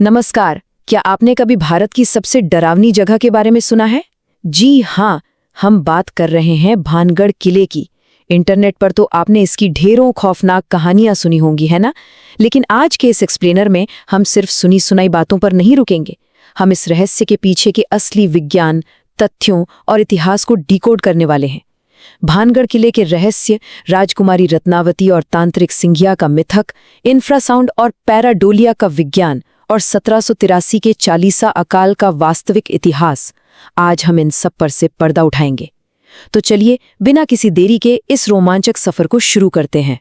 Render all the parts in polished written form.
नमस्कार। क्या आपने कभी भारत की सबसे डरावनी जगह के बारे में सुना है? जी हाँ, हम बात कर रहे हैं भानगढ़ किले की। इंटरनेट पर तो आपने इसकी ढेरों खौफनाक कहानियां सुनी होंगी, है ना? लेकिन आज के इस एक्सप्लेनर में हम सिर्फ सुनी सुनाई बातों पर नहीं रुकेंगे। हम इस रहस्य के पीछे के असली विज्ञान, तथ्यों और इतिहास को डिकोड करने वाले हैं। भानगढ़ किले के रहस्य, राजकुमारी रत्नावती और तांत्रिक सिंघिया का मिथक, इंफ्रासाउंड और पैराडोलिया का विज्ञान और 1783 के चालीसा अकाल का वास्तविक इतिहास। आज हम इन सब पर से पर्दा उठाएंगे। तो चलिए बिना किसी देरी के इस रोमांचक सफर को शुरू करते हैं।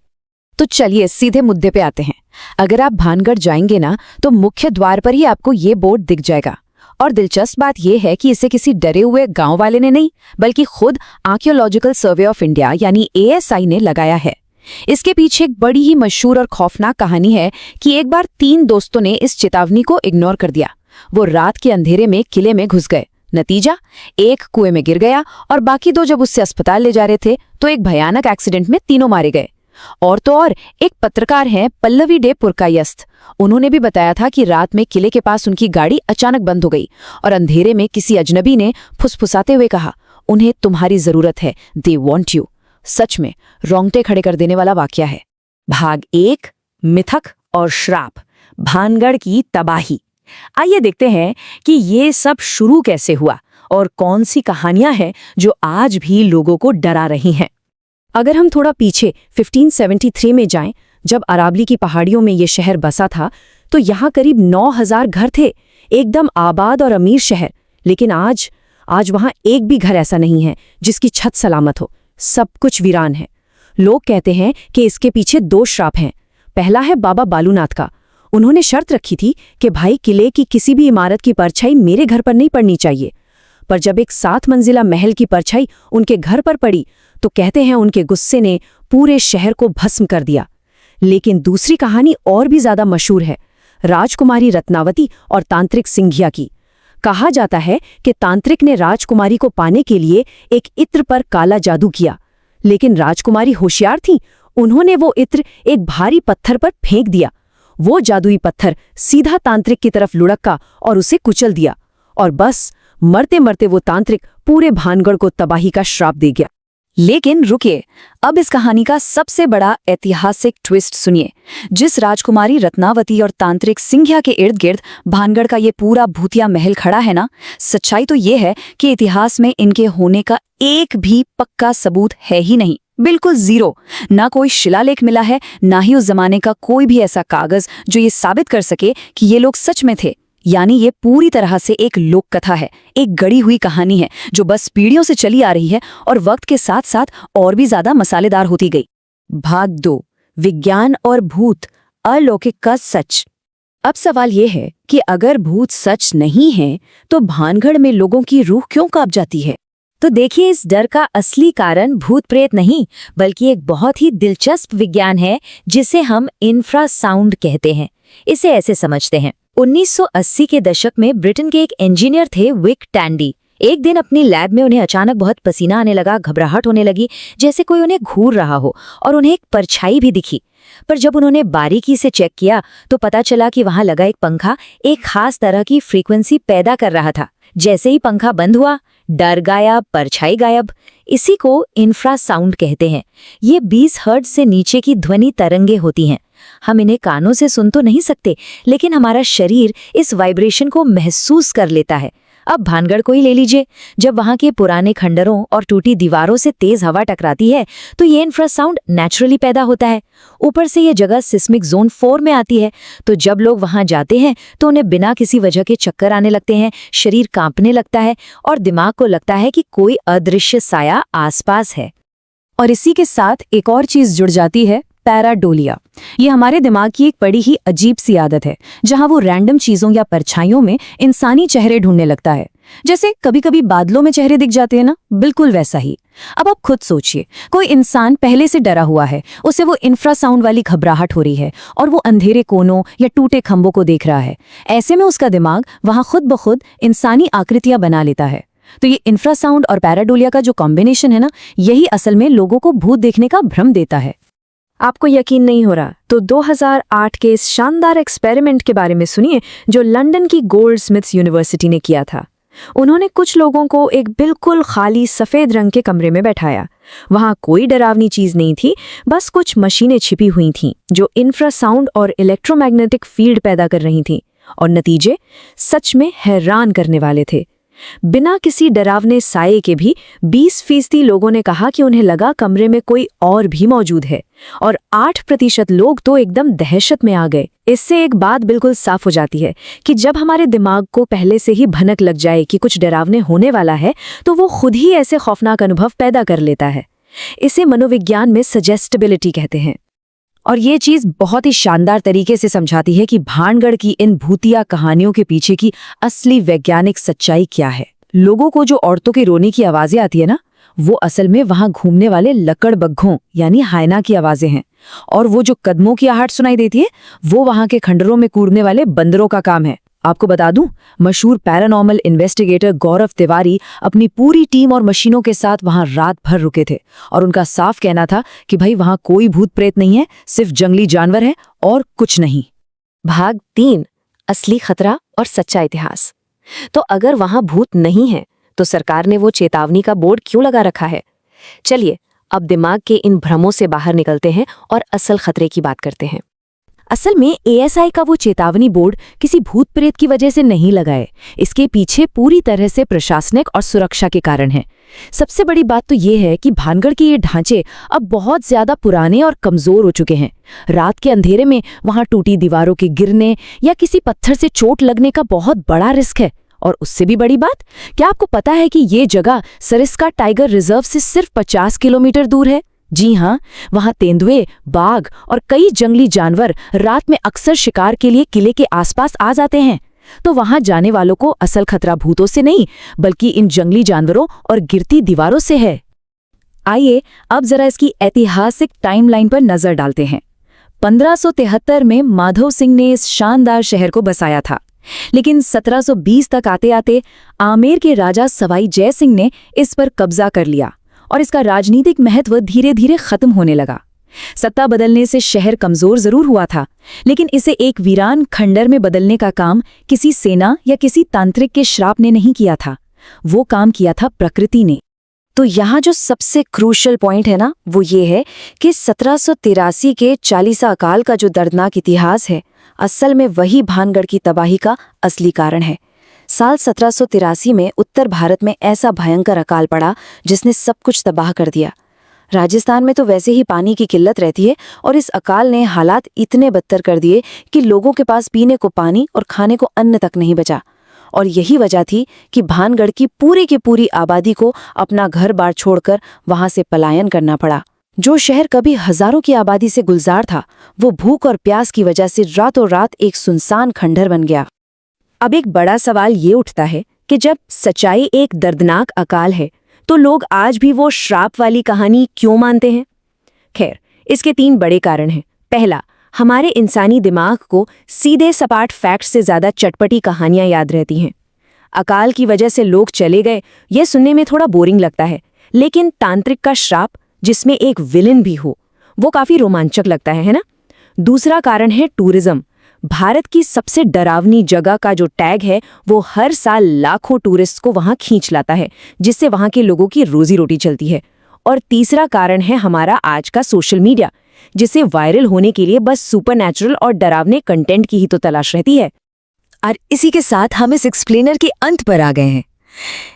तो चलिए सीधे मुद्दे पे आते हैं। अगर आप भानगढ़ जाएंगे ना तो मुख्य द्वार पर ही आपको ये बोर्ड दिख जाएगा। और दिलचस्प बात यह है कि इसे किसी डरे हुए गांव वाले ने नहीं, बल्कि खुद आर्कियोलॉजिकल सर्वे ऑफ इंडिया यानी ASI ने लगाया है। इसके पीछे एक बड़ी ही मशहूर और खौफनाक कहानी है कि एक बार 3 दोस्तों ने इस चेतावनी को इग्नोर कर दिया। वो रात के अंधेरे में किले में घुस गए। नतीजा, एक कुएं में गिर गया और बाकी 2 जब उससे अस्पताल ले जा रहे थे तो एक भयानक एक्सीडेंट में तीनों मारे गए। और तो और एक पत्रकार हैं पल्लवी डे पुरकायस्थ। उन्होंने भी बताया था कि रात में किले के पास उनकी गाड़ी अचानक बंद हो गई और अंधेरे में किसी अजनबी ने फुसफुसाते हुए कहा, उन्हें तुम्हारी जरूरत है, दे वॉन्ट यू। सच में रोंगटे खड़े कर देने वाला वाकया है। भाग 1, मिथक और श्राप, भानगढ़ की तबाही। आइए देखते हैं कि ये सब शुरू कैसे हुआ और कौन सी कहानियां हैं जो आज भी लोगों को डरा रही हैं। अगर हम थोड़ा पीछे 1573 में जाएं, जब अरावली की पहाड़ियों में ये शहर बसा था, तो यहाँ करीब 9000 घर थे। एकदम आबाद और अमीर शहर। लेकिन आज वहाँ एक भी घर ऐसा नहीं है जिसकी छत सलामत हो। सब कुछ वीरान है। लोग कहते हैं कि इसके पीछे 2 श्राप हैं। पहला है बाबा बालूनाथ का। उन्होंने शर्त रखी थी कि भाई किले की किसी भी इमारत की परछाई मेरे घर पर नहीं पड़नी चाहिए। पर जब एक 7 मंजिला महल की परछाई उनके घर पर पड़ी तो कहते हैं उनके गुस्से ने पूरे शहर को भस्म कर दिया। लेकिन दूसरी कहानी और भी ज्यादा मशहूर है, राजकुमारी रत्नावती और तांत्रिक सिंघिया की। कहा जाता है कि तांत्रिक ने राजकुमारी को पाने के लिए एक इत्र पर काला जादू किया, लेकिन राजकुमारी होशियार थी। उन्होंने वो इत्र एक भारी पत्थर पर फेंक दिया। वो जादुई पत्थर सीधा तांत्रिक की तरफ लुढ़का और उसे कुचल दिया। और बस मरते मरते वो तांत्रिक पूरे भानगढ़ को तबाही का श्राप दे गया। लेकिन रुकिए, अब इस कहानी का सबसे बड़ा ऐतिहासिक ट्विस्ट सुनिए। जिस राजकुमारी रत्नावती और तांत्रिक सिंघिया के इर्द गिर्द भानगढ़ का ये पूरा भूतिया महल खड़ा है ना, सच्चाई तो ये है कि इतिहास में इनके होने का एक भी पक्का सबूत है ही नहीं। बिल्कुल जीरो। ना कोई शिलालेख मिला है, ना ही उस जमाने का कोई भी ऐसा कागज जो ये साबित कर सके कि ये लोग सच में थे। यानी ये पूरी तरह से एक लोक कथा है, एक गढ़ी हुई कहानी है जो बस पीढ़ियों से चली आ रही है और वक्त के साथ साथ और भी ज्यादा मसालेदार होती गई। भाग 2, विज्ञान और भूत, अलौकिक का सच। अब सवाल ये है कि अगर भूत सच नहीं है तो भानगढ़ में लोगों की रूह क्यों कांप जाती है? तो देखिए, इस डर का असली कारण भूत प्रेत नहीं, बल्कि एक बहुत ही दिलचस्प विज्ञान है जिसे हम इंफ्रासाउंड कहते हैं। इसे ऐसे समझते हैं, 1980 के दशक में ब्रिटेन के एक इंजीनियर थे विक टैंडी। एक दिन अपनी लैब में उन्हें अचानक बहुत पसीना आने लगा, घबराहट होने लगी, जैसे कोई उन्हें घूर रहा हो, और उन्हें एक परछाई भी दिखी। पर जब उन्होंने बारीकी से चेक किया तो पता चला कि वहां लगा एक पंखा एक खास तरह की फ्रीक्वेंसी पैदा कर रहा था। जैसे ही पंखा बंद हुआ, डर गायब, परछाई गायब। इसी को इंफ्रासाउंड कहते हैं। ये 20 हर्ट्ज से नीचे की ध्वनि तरंगे होती हैं। हम इन्हें कानों से सुन तो नहीं सकते, लेकिन हमारा शरीर इस वाइब्रेशन को महसूस कर लेता है। अब भानगढ़ को ही ले लीजिए। जब वहां के पुराने खंडरों और टूटी दीवारों से तेज हवा टकराती है तो ये इंफ्रासाउंड नेचुरली पैदा होता है। ऊपर से ये जगह सिस्मिक जोन 4 में आती है, तो जब लोग वहां जाते हैं तो उन्हें बिना किसी वजह के चक्कर आने लगते हैं, शरीर कांपने लगता है और दिमाग को लगता है कि कोई अदृश्य साया आसपास है। और इसी के साथ एक और चीज जुड़ जाती है, पैराडोलिया। ये हमारे दिमाग की एक बड़ी ही अजीब सी आदत है, जहां वो रैंडम चीजों या परछाइयों में इंसानी चेहरे ढूंढने लगता है। जैसे कभी कभी बादलों में चेहरे दिख जाते हैं ना, बिल्कुल वैसा ही। अब आप खुद सोचिए, कोई इंसान पहले से डरा हुआ है, उसे वो इंफ्रासाउंड वाली घबराहट हो रही है और वो अंधेरे कोनों या टूटे खंभों को देख रहा है। ऐसे में उसका दिमाग वहां खुद ब खुद इंसानी आकृतियां बना लेता है। तो ये इंफ्रासाउंड और पैराडोलिया का जो कॉम्बिनेशन है ना, यही असल में लोगों को भूत देखने का भ्रम देता है। आपको यकीन नहीं हो रहा तो 2008 के इस शानदार एक्सपेरिमेंट के बारे में सुनिए जो लंदन की गोल्डस्मिथ्स यूनिवर्सिटी ने किया था। उन्होंने कुछ लोगों को एक बिल्कुल खाली सफ़ेद रंग के कमरे में बैठाया। वहाँ कोई डरावनी चीज़ नहीं थी, बस कुछ मशीनें छिपी हुई थीं जो इंफ्रासाउंड और इलेक्ट्रोमैग्नेटिक फील्ड पैदा कर रही थीं, और नतीजे सच में हैरान करने वाले थे। बिना किसी डरावने साये के भी 20% लोगों ने कहा कि उन्हें लगा कमरे में कोई और भी मौजूद है, और 8% लोग तो एकदम दहशत में आ गए। इससे एक बात बिल्कुल साफ हो जाती है कि जब हमारे दिमाग को पहले से ही भनक लग जाए कि कुछ डरावने होने वाला है, तो वो खुद ही ऐसे खौफनाक अनुभव पैदा कर लेता है। इसे मनोविज्ञान में सजेस्टिबिलिटी कहते हैं। और ये चीज़ बहुत ही शानदार तरीके से समझाती है कि भानगढ़ की इन भूतिया कहानियों के पीछे की असली वैज्ञानिक सच्चाई क्या है। लोगों को जो औरतों के रोने की आवाज़ें आती है ना, वो असल में वहाँ घूमने वाले लकड़बग्घों यानी हायना की आवाज़ें हैं, और वो जो कदमों की आहट सुनाई देती है वो वहाँ के खंडरों में कूदने वाले बंदरों का काम है। आपको बता दूं, मशहूर पैरानॉर्मल इन्वेस्टिगेटर गौरव तिवारी अपनी पूरी टीम और मशीनों के साथ वहां रात भर रुके थे, और उनका साफ कहना था कि भाई वहां कोई भूत प्रेत नहीं है, सिर्फ जंगली जानवर है और कुछ नहीं। भाग 3, असली खतरा और सच्चा इतिहास। तो अगर वहां भूत नहीं है तो सरकार ने वो चेतावनी का बोर्ड क्यों लगा रखा है? चलिए अब दिमाग के इन भ्रमों से बाहर निकलते हैं और असल खतरे की बात करते हैं। असल में एएसआई का वो चेतावनी बोर्ड किसी भूत प्रेत की वजह से नहीं लगाए। इसके पीछे पूरी तरह से प्रशासनिक और सुरक्षा के कारण है। सबसे बड़ी बात तो ये है कि भानगढ़ के ये ढांचे अब बहुत ज्यादा पुराने और कमजोर हो चुके हैं। रात के अंधेरे में वहां टूटी दीवारों के गिरने या किसी पत्थर से चोट लगने का बहुत बड़ा रिस्क है। और उससे भी बड़ी बात, क्या आपको पता है कि ये जगह सरिस्का टाइगर रिजर्व से सिर्फ 50 किलोमीटर दूर है? जी हाँ, वहां तेंदुए, बाघ और कई जंगली जानवर रात में अक्सर शिकार के लिए किले के आसपास आ जाते हैं। तो वहां जाने वालों को असल खतरा भूतों से नहीं, बल्कि इन जंगली जानवरों और गिरती दीवारों से है। आइए अब जरा इसकी ऐतिहासिक टाइमलाइन पर नजर डालते हैं। 1573 में माधव सिंह ने इस शानदार शहर को बसाया था, लेकिन 1720 तक आते आते आमेर के राजा सवाई जय सिंह ने इस पर कब्जा कर लिया और इसका राजनीतिक महत्व धीरे धीरे खत्म होने लगा। सत्ता बदलने से शहर कमजोर जरूर हुआ था, लेकिन इसे एक वीरान खंडर में बदलने का काम किसी सेना या किसी तांत्रिक के श्राप ने नहीं किया था, वो काम किया था प्रकृति ने। तो यहाँ जो सबसे क्रूशल पॉइंट है ना, वो ये है कि 1783 के चालीसा अकाल का जो दर्दनाक इतिहास है, असल में वही भानगढ़ की तबाही का असली कारण है। साल 1783 में उत्तर भारत में ऐसा भयंकर अकाल पड़ा जिसने सब कुछ तबाह कर दिया। राजस्थान में तो वैसे ही पानी की किल्लत रहती है, और इस अकाल ने हालात इतने बदतर कर दिए कि लोगों के पास पीने को पानी और खाने को अन्न तक नहीं बचा। और यही वजह थी कि भानगढ़ की पूरी आबादी को अपना घर बार छोड़कर वहां से पलायन करना पड़ा। जो शहर कभी हजारों की आबादी से गुलजार था, वो भूख और प्यास की वजह से रातों रात एक सुनसान खंडहर बन गया। अब एक बड़ा सवाल ये उठता है कि जब सच्चाई एक दर्दनाक अकाल है, तो लोग आज भी वो श्राप वाली कहानी क्यों मानते हैं? खैर, इसके 3 बड़े कारण हैं। पहला, हमारे इंसानी दिमाग को सीधे सपाट फैक्ट से ज्यादा चटपटी कहानियां याद रहती हैं। अकाल की वजह से लोग चले गए, ये सुनने में थोड़ा बोरिंग लगता है, लेकिन तांत्रिक का श्राप जिसमें एक विलेन भी हो, वो काफी रोमांचक लगता है ना? दूसरा कारण है टूरिज्म। भारत की सबसे डरावनी जगह का जो टैग है, वो हर साल लाखों टूरिस्ट को वहां खींच लाता है, जिससे वहां के लोगों की रोजी रोटी चलती है। और तीसरा कारण है हमारा आज का सोशल मीडिया, जिसे वायरल होने के लिए बस सुपरनैचुरल और डरावने कंटेंट की ही तो तलाश रहती है। और इसी के साथ हम इस एक्सप्लेनर के अंत पर आ गए हैं,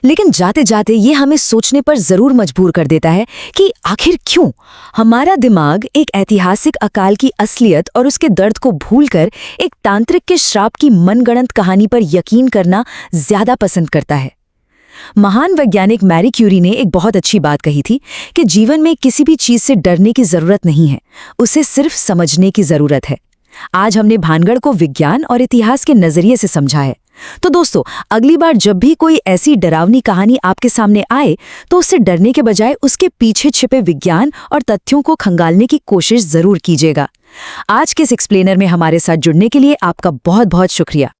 लेकिन जाते जाते ये हमें सोचने पर जरूर मजबूर कर देता है कि आखिर क्यों हमारा दिमाग एक ऐतिहासिक अकाल की असलियत और उसके दर्द को भूलकर एक तांत्रिक के श्राप की मनगढ़ंत कहानी पर यकीन करना ज्यादा पसंद करता है। महान वैज्ञानिक मैरी क्यूरी ने एक बहुत अच्छी बात कही थी कि जीवन में किसी भी चीज से डरने की जरूरत नहीं है, उसे सिर्फ समझने की जरूरत है। आज हमने भानगढ़ को विज्ञान और इतिहास के नजरिए से समझा है। तो दोस्तों, अगली बार जब भी कोई ऐसी डरावनी कहानी आपके सामने आए, तो उससे डरने के बजाय उसके पीछे छिपे विज्ञान और तथ्यों को खंगालने की कोशिश जरूर कीजिएगा। आज के इस एक्सप्लेनर में हमारे साथ जुड़ने के लिए आपका बहुत बहुत शुक्रिया।